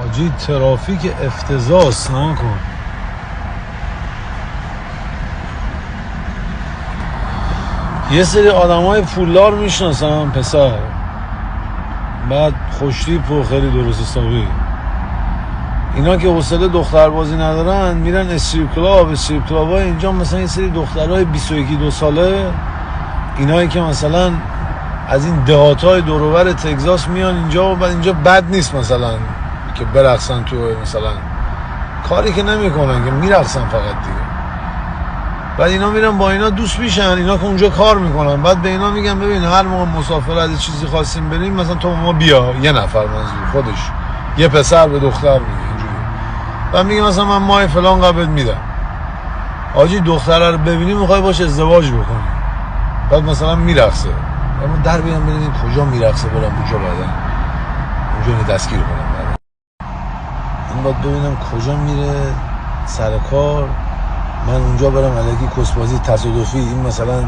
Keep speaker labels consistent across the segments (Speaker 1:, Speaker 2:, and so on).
Speaker 1: حاجی ترافیک افتضاحست نکن. یه سری آدمای پولدار میشناسم پسر، بعد خوشتیپ و خیلی درست حسابی، اینا که حوصله دختر بازی ندارن میرن استریپ کلاب های اینجا. مثلا یه سری دخترای 21-22 ساله، اینایی که مثلا از این دهاتای دور و بر تگزاس میان اینجا و بعد اینجا بد نیست مثلا که برقصن تو، مثلا کاری که نمیکنن که میرقصن فقط دیگه. بعد اینا میرن با اینا دوست میشن، اینا که اونجا کار میکنن، بعد به اینا میگن ببین هر موقع مسافر از چیزی خواستیم بریم مثلا تو ما بیا، یه نفر منظور خودش، یه پسر به دختر میگه اینجوری، بعد میگه مثلا من ماه فلان قبل میدم. آجی دختره رو ببینی میخوای باش ازدواج بکنی، بعد مثلا میرقصه، اما در بیان ببینید کجا میرقصه، برم اونجا بعدن اونجا دستگیر کنم، بعد این باید ببینم کجا میره سر کار، من اونجا برم الکی کسبازی تصادفی، این مثلا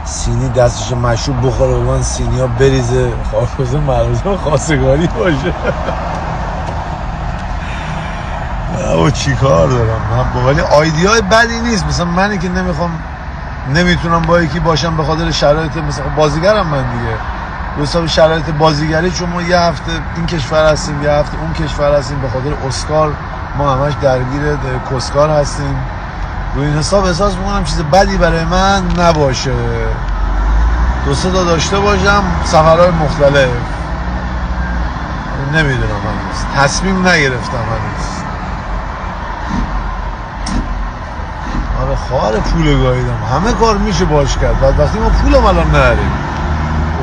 Speaker 1: سینی دستش مشروب بخوره و من سینی ها بریزه، خارفوزه مرزا خواستگاری باشه. او چی کار دارم من، ولی آیدیای بدی نیست. مثلا منی که نمیتونم با یکی باشم به خاطر شرایط، مثلا بازیگرم من دیگه، به حساب شرایط بازیگری، چون ما یه هفته این کشور هستیم یه هفته اون کشور هستیم، به خاطر اسکار ما همش درگیر کسکار هستیم، رو این حساب احساس میکنم چیز بدی برای من نباشه، 2-3 تا داشته باشم سفرهای مختلف. نمیدونم هنوز تصمیم نگرفتم هنوز. آره خواهر پول گاهیدم، همه کار میشه باش کرد، بعد وقتی ما پولم الان نهاریم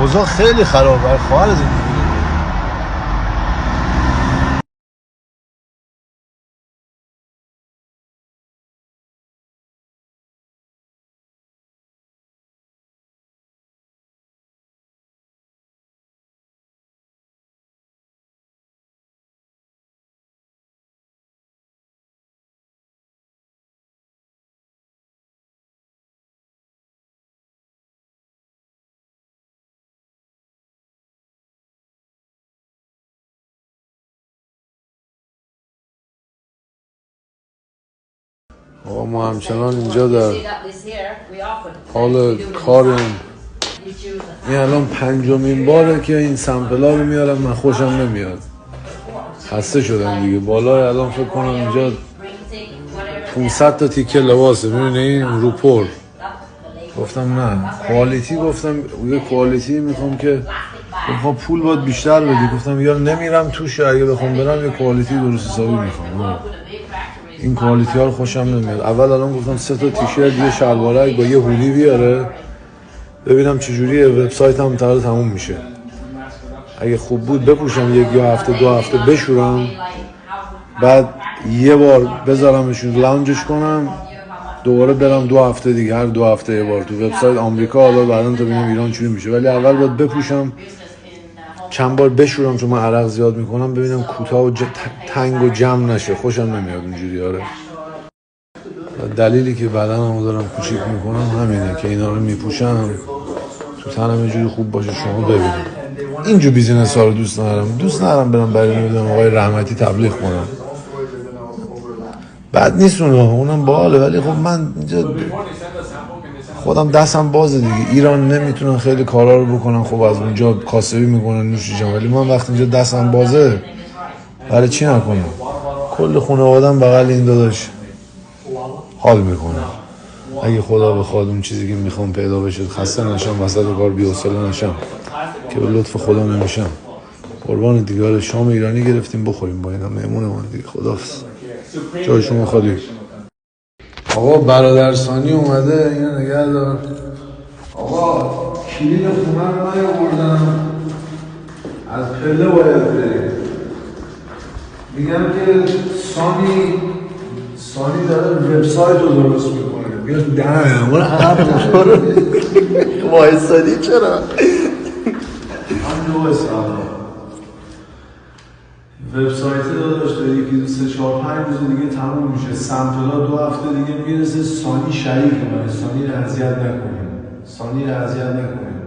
Speaker 1: اوضاع خیلی خرابه. خواهر زندگی آقا ما همچنان اینجا در حال کاریم. این الان 5مین باره که این سمپلا رو میارم، من خوشم نمیاد، خسته شدم دیگه. بالا الان فکر کنم اینجا 500 تا تیکه لباسه، میبینه این روپور. گفتم نه کوالیتی، گفتم یه کوالیتی میخوام که بخوام پول باید بیشتر بدی. گفتم یا نمیرم توش، اگه بخوام برم یه کوالیتی درست حسابی میخوام. این کوالیتی ها رو خوشم نمیاد. اول الان گفتم 3 تا تیشرت یه شلوارک با یه هودی بیاره ببینم چجوریه. وبسایت هم تموم میشه، اگه خوب بود بپوشم 1 یا هفته 2 هفته بشورم، بعد یه بار بذارمشون لاونجش کنم، دوباره برم 2 هفته دیگه، هر 2 هفته یه بار تو وبسایت آمریکا. حالا بعداً تا ببینم ایران چجوری میشه، ولی اول باید بپوشم چند بار بشورم، چون من عرق زیاد میکنم، ببینم کوتاه و تنگ و جمع نشه. خوشم نمیاد اونجوری. آره دلیلی که بدنمو دارم کوچیک میکنم همینه که اینا رو میپوشم تو تنم یه جوری خوب باشه. شما ببینید اینجور بیزینس ها رو دوست ندارم برم برای نمیدونم آقای رحمتی تبلیغ کنم. بد نیست اونم باحاله، ولی خب من اینجا خودم دستم بازه دیگه. ایران نمیتونن خیلی کارا رو بکنن، خب از اونجا کاسبی میکنن نوش جان، ولی من وقتی اینجا دستم بازه برای چی نکنم؟ کل خانواده‌ام بغل این داداش حال میکنه. اگه خدا بخواد اون چیزی که میخوام پیدا بشه، خسته نشم وسط کار بی‌حوصله نشم، که به لطف خدا نمیشم. قربان دیگه. شام ایرانی گرفتیم بخوریم با اینا، مهمون ما دیگه. خداحافظ، جای شما خالی. آقا برادر ثانی اومده، اینو نگه دار. آقا کلید خونه رو نیاوردم، از پله باید بریم. میگم که سانی داره وبسایت رو درست میکنه، بیا تو دهنم اون عقب بخوره. وایسادی چرا؟ همینجا وایسادم. وبسایت داداش داری که 3-4-5 روز دیگه تموم میشه، سمپلا 2 هفته دیگه میرسه. سانی شریک منه، سانی رو اذیت نکنیم.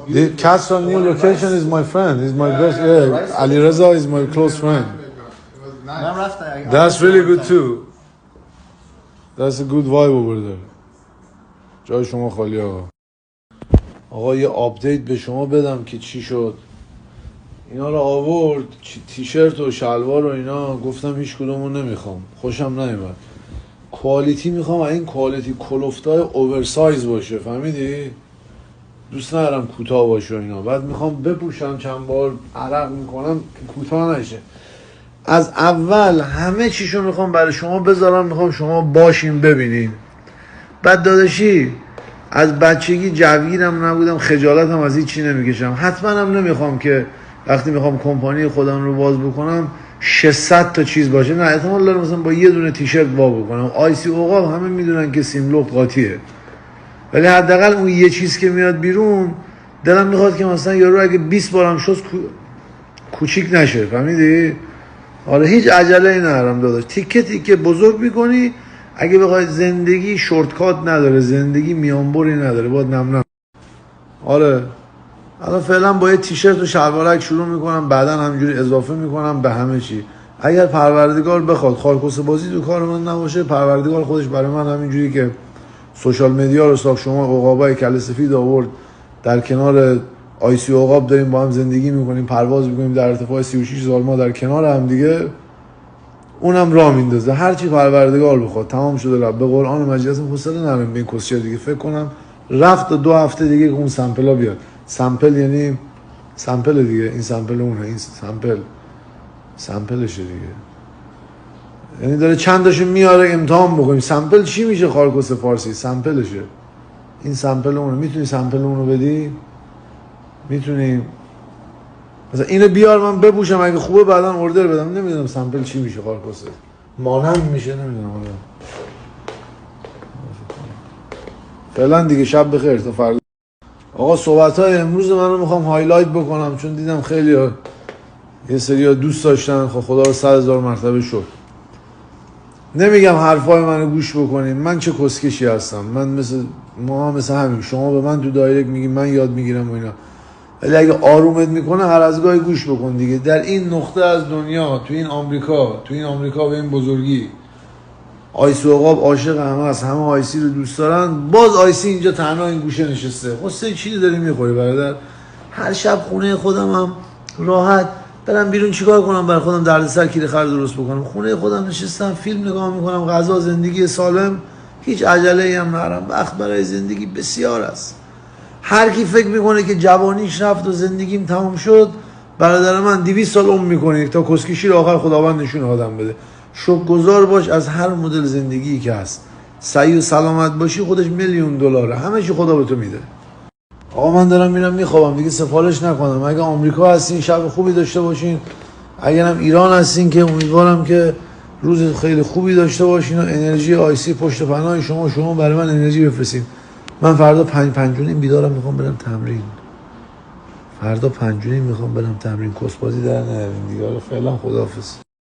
Speaker 1: The Castro new location is my friend. He's my best. Yeah, Ali Reza is my close friend. That's really good too. That's a good vibe over there. جای شما خالی آقا. آقا یه آپدیت به شما بدم که چی شد. اینا رو آورد تیشرت و شلوار و اینا، گفتم هیچ کدومو نمیخوام، خوشم نیومد. کوالیتی میخوام، این کوالیتی کلوفتای اوورسایز باشه، فهمیدی؟ دوست ندارم کوتاه باشه و اینا. بعد میخوام بپوشم چند بار عرق میکنم که کوتاه نشه. از اول همه چیشو میخوام برای شما بذارم، میخوام شما باشین ببینین. بعد داداشی از بچگی جوگیرم نبودم، خجالتم از هیچ چی نمیکشم. حتما هم نمیخوام که وقتی میخوام کمپانی خودم رو باز بکنم 600 تا چیز باشه. نه، احتمال داره مثلا با یه دونه تیشرت وا بکنم. آیسی عقاب همه میدونن که سیملوب قاطیه، ولی حداقل اون یه چیز که میاد بیرون دلم میخواد که مثلا یارو اگه 20 بارم شست کوچیک نشه، فهمیدی؟ حالا هیچ عجله ندارم داداش، تیکه تیکه بزرگ میکنی. اگه بخواید زندگی شورتکات نداره، زندگی میانبری نداره، باید نم نم. آره الان فعلا با یه تیشرت و شلوارک شروع میکنم، بعدا همینجوری اضافه میکنم به همه چی. اگر پروردگار بخواد خالکوسه بازی تو کار من نباشه، پروردگار خودش برای من همینجوری که سوشال مدیا رو ساخت، شما عقابای کله سفید آورد در کنار آیسی عقاب داریم با هم زندگی میکنیم، پرواز میکنیم در ارتفاع 36,000 ما در کنار هم دیگه، اونم راه میندازه. هر چی پروردگار بخواد تمام شده. به قرآن مجید اصلا حوصله ندارم به این کسچه دیگه فکر کنم. رفت 2 هفته دیگه که اون سامپلا بیاد. سامپل یعنی سامپل دیگه، این سامپل اونه، این سامپلشه دیگه، یعنی داره چند تاشو میاره امتحان بکنیم. سامپل چی میشه خارکوس فارسی؟ سامپلشه، این سامپل اونه. میتونی سامپل اونو بدی؟ میتونی مثلا اینو بیار من بپوشم، اگه خوبه بعدا اوردر بدم. نمیدونم سامپل چی میشه خارکوسه، مانند میشه، نمیدونم. فعلا دیگه شب بخیر تا فردا. آقا صحبت‌های امروز من رو میخوام هایلایت بکنم، چون دیدم خیلی یه سری دوست داشتن. خب خدا رو 100,000 مرتبه شکر. نمیگم حرفای منو گوش بکنین، من چه کسکشی هستم. من مثل همین، شما به من تو دایرکت میگین من یاد میگیرم و اینا، ولی اگه آرومت میکنه هر از گاهی گوش بکن دیگه. در این نقطه از دنیا، تو این آمریکا به این بزرگی، آیسی عقاب عاشق همه است، همه آیسی رو دوست دارن. باز آیسی اینجا تنها این گوشه نشسته. قصه چی داری میخوری برادر؟ هر شب خونه خودم هم راحت برم بیرون چیکار کنم؟ برای خودم دردسر کیره خر درست بکنم. خونه خودم نشستم فیلم نگاه میکنم، غذا، زندگی سالم، هیچ عجله‌ای هم ندارم. وقت برای زندگی بسیار است. هر کی فکر میکنه که جوانیش رفت و زندگیم تمام شد، برادر من 200 سال عمر میکنه تا کسکشی رو آخر خداوند نشون آدم بده. شکرگزار باش از هر مدل زندگی که هست. سعی و سلامت باشی خودش $1,000,000، همه چی خدا به تو میده. آقا من دارم میرم میخوابم دیگه، سفارش نکنم. اگه آمریکا هستین شب خوبی داشته باشین، اگرم ایران هستین که امیدوارم که روز خیلی خوبی داشته باشین و انرژی آیسی پشت پناه شما برای من انرژی بفرستین. من فردا 5:05 بیدارم، میخوام برم تمرین. فردا 5:05 میخوام برم تمرین. کسبازی در نیارین دیگه. فعلا خداحافظ.